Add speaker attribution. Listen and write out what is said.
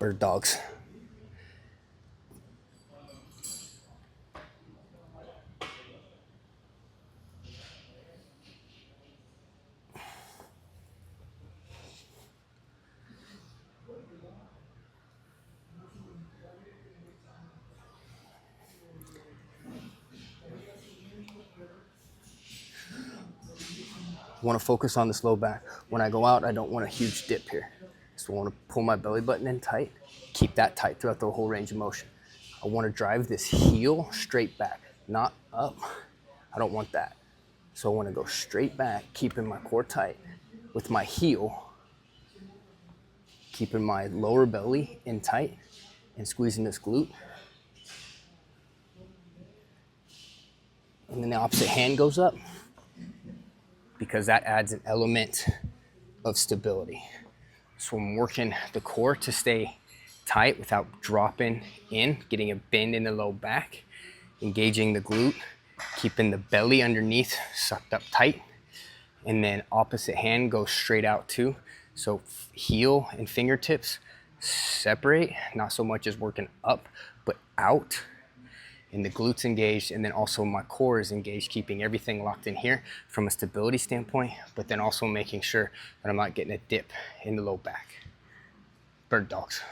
Speaker 1: Bird dogs. Want to focus on this low back. When I go out, I don't want a huge dip here. So I want to pull my belly button in tight, keep that tight throughout the whole range of motion. I want to drive this heel straight back, not up. I don't want that. So I want to go straight back, keeping my core tight with my heel, keeping my lower belly in tight and squeezing this glute. And then the opposite hand goes up because that adds an element of stability. So I'm working the core to stay tight without dropping in, getting a bend in the low back, engaging the glute, keeping the belly underneath sucked up tight, and then opposite hand goes straight out too. So heel and fingertips separate, not so much as working up, but out, and the glutes engaged, and then also my core is engaged, keeping everything locked in here from a stability standpoint, but then also making sure that I'm not getting a dip in the low back. Bird dogs.